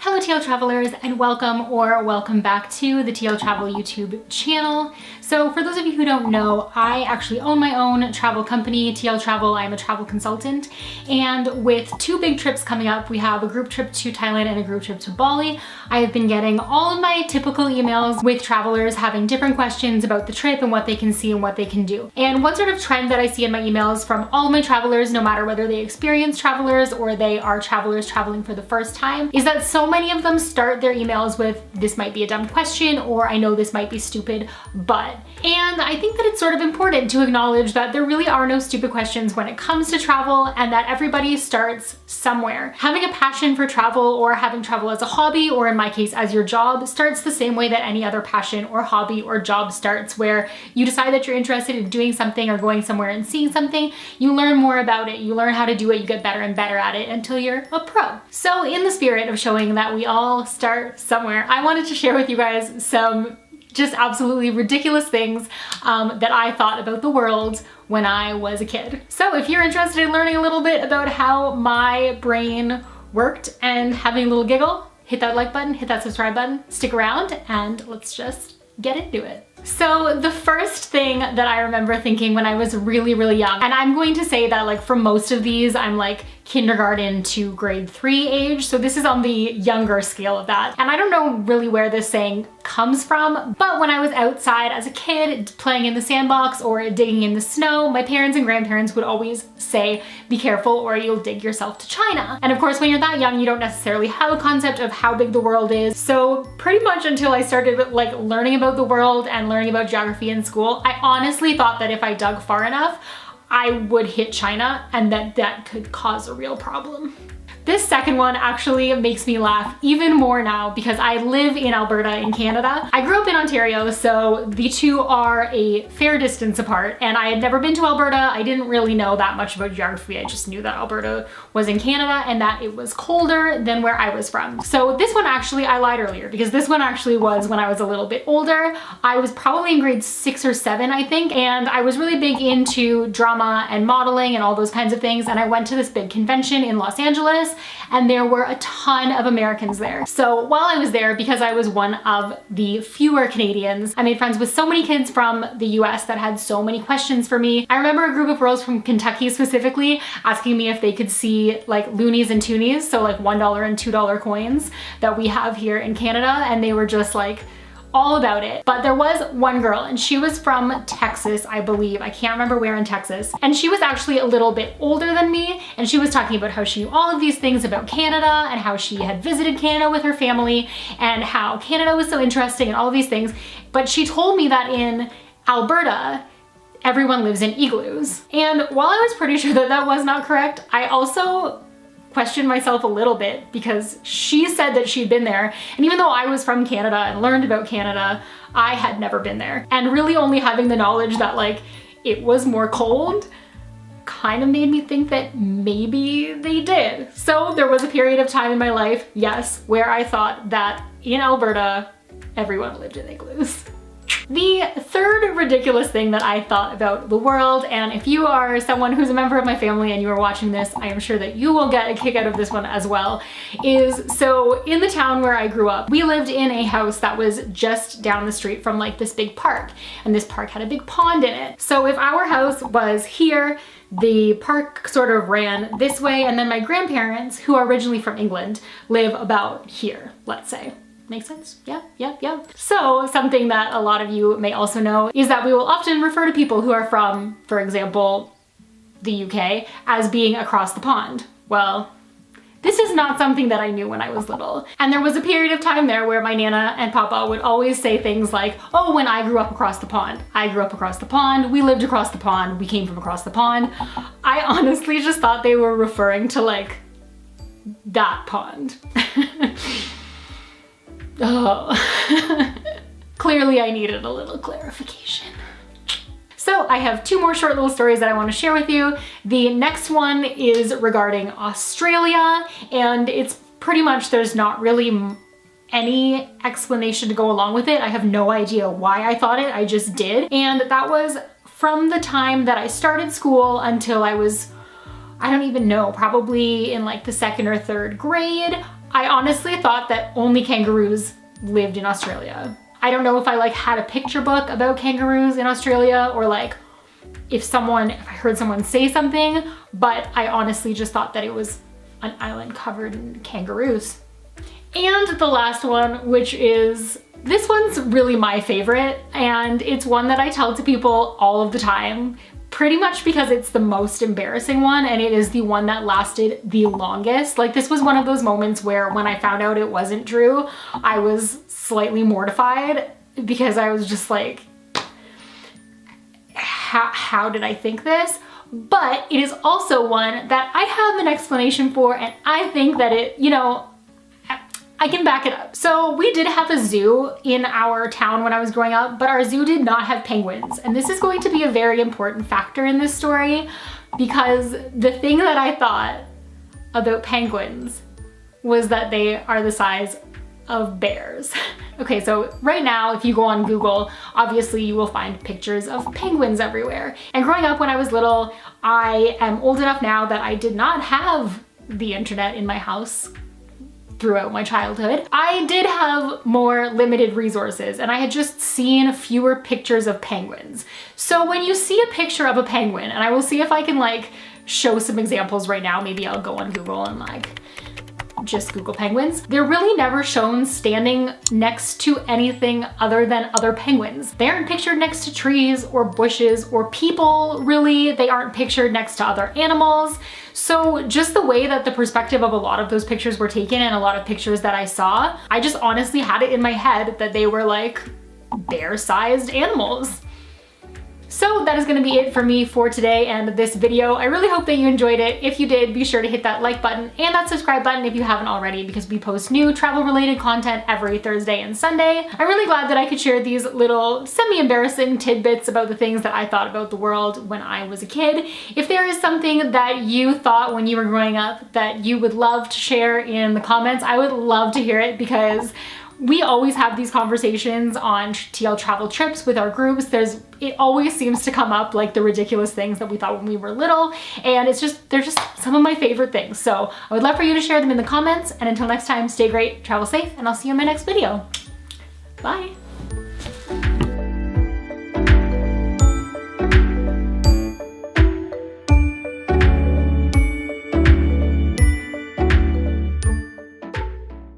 Hello TL Travelers, and welcome back to the TL Travel YouTube channel. So for those of you who don't know, I actually own my own travel company, TL Travel. I'm a travel consultant, and with two big trips coming up, we have a group trip to Thailand and a group trip to Bali. I have been getting all of my typical emails with travelers having different questions about the trip and what they can see and what they can do. And one sort of trend that I see in my emails from all of my travelers, no matter whether they experienced travelers or they are travelers traveling for the first time, is that so many of them start their emails with, "This might be a dumb question," or "I know this might be stupid, but..." And I think that it's sort of important to acknowledge that there really are no stupid questions when it comes to travel, and that everybody starts somewhere. Having a passion for travel, or having travel as a hobby, or in my case as your job, starts the same way that any other passion or hobby or job starts, where you decide that you're interested in doing something or going somewhere and seeing something, you learn more about it, you learn how to do it, you get better and better at it until you're a pro. So in the spirit of showing that we all start somewhere, I wanted to share with you guys some just absolutely ridiculous things that I thought about the world when I was a kid. So if you're interested in learning a little bit about how my brain worked and having a little giggle, hit that like button, hit that subscribe button, stick around, and let's just get into it. So the first thing that I remember thinking when I was really young, and I'm going to say that like for most of these, I'm like kindergarten to grade 3 age. So this is on the younger scale of that. And I don't know really where this saying comes from, but when I was outside as a kid playing in the sandbox or digging in the snow, my parents and grandparents would always say, "Be careful or you'll dig yourself to China." And of course, when you're that young, you don't necessarily have a concept of how big the world is. So pretty much until I started like learning about the world and learning about geography in school, I honestly thought that if I dug far enough, I would hit China and that could cause a real problem. This second one actually makes me laugh even more now because I live in Alberta in Canada. I grew up in Ontario, so the two are a fair distance apart, and I had never been to Alberta. I didn't really know that much about geography. I just knew that Alberta was in Canada and that it was colder than where I was from. So this one actually, I lied earlier because this one actually was when I was a little bit older. I was probably in grade 6 or 7, I think, and I was really big into drama and modeling and all those kinds of things, and I went to this big convention in Los Angeles, and there were a ton of Americans there. So while I was there, because I was one of the fewer Canadians, I made friends with so many kids from the US that had so many questions for me. I remember a group of girls from Kentucky specifically asking me if they could see like loonies and toonies, so like $1 and $2 coins that we have here in Canada, and they were just like all about it. But there was one girl, and she was from Texas, I believe. I can't remember where in Texas. And she was actually a little bit older than me, and she was talking about how she knew all of these things about Canada and how she had visited Canada with her family and how Canada was so interesting and all of these things. But she told me that in Alberta, everyone lives in igloos. And while I was pretty sure that that was not correct, I also questioned myself a little bit because she said that she'd been there, and even though I was from Canada and learned about Canada, I had never been there. And really only having the knowledge that like it was more cold kind of made me think that maybe they did. So there was a period of time in my life, yes, where I thought that in Alberta everyone lived in igloos. The third ridiculous thing that I thought about the world, and if you are someone who's a member of my family and you are watching this, I am sure that you will get a kick out of this one as well, is so in the town where I grew up, we lived in a house that was just down the street from like this big park, and this park had a big pond in it. So if our house was here, the park sort of ran this way, and then my grandparents, who are originally from England, live about here, let's say. Make sense? Yeah. So something that a lot of you may also know is that we will often refer to people who are from, for example, the UK as being across the pond. Well, this is not something that I knew when I was little. And there was a period of time there where my Nana and Papa would always say things like, "Oh, when I grew up across the pond, I grew up across the pond, we lived across the pond, we came from across the pond." I honestly just thought they were referring to like that pond. Oh, clearly I needed a little clarification. So I have two more short little stories that I want to share with you. The next one is regarding Australia, and it's pretty much, there's not really any explanation to go along with it. I have no idea why I thought it, I just did. And that was from the time that I started school until I was, I don't even know, probably in like the 2nd or 3rd grade. I honestly thought that only kangaroos lived in Australia. I don't know if I like had a picture book about kangaroos in Australia, or like if I heard someone say something, but I honestly just thought that it was an island covered in kangaroos. And the last one, this one's really my favorite, and it's one that I tell to people all of the time, pretty much because it's the most embarrassing one, and it is the one that lasted the longest. Like, this was one of those moments where when I found out it wasn't true, I was slightly mortified, because I was just like, how did I think this? But it is also one that I have an explanation for, and I think that it, you know, I can back it up. So we did have a zoo in our town when I was growing up, but our zoo did not have penguins. And this is going to be a very important factor in this story, because the thing that I thought about penguins was that they are the size of bears. Okay, so right now, if you go on Google, obviously you will find pictures of penguins everywhere. And growing up when I was little, I am old enough now that I did not have the internet in my house throughout my childhood. I did have more limited resources, and I had just seen fewer pictures of penguins. So when you see a picture of a penguin, and I will see if I can like show some examples right now, maybe I'll go on Google and like just Google penguins. They're really never shown standing next to anything other than other penguins. They aren't pictured next to trees or bushes or people, really. They aren't pictured next to other animals. So just the way that the perspective of a lot of those pictures were taken, and a lot of pictures that I saw, I just honestly had it in my head that they were like bear-sized animals. So that is gonna be it for me for today and this video. I really hope that you enjoyed it. If you did, be sure to hit that like button and that subscribe button if you haven't already, because we post new travel-related content every Thursday and Sunday. I'm really glad that I could share these little semi-embarrassing tidbits about the things that I thought about the world when I was a kid. If there is something that you thought when you were growing up that you would love to share in the comments, I would love to hear it, because we always have these conversations on TL travel trips with our groups. It always seems to come up, like the ridiculous things that we thought when we were little, and they're just some of my favorite things. So I would love for you to share them in the comments, and until next time, stay great, travel safe, and I'll see you in my next video. Bye.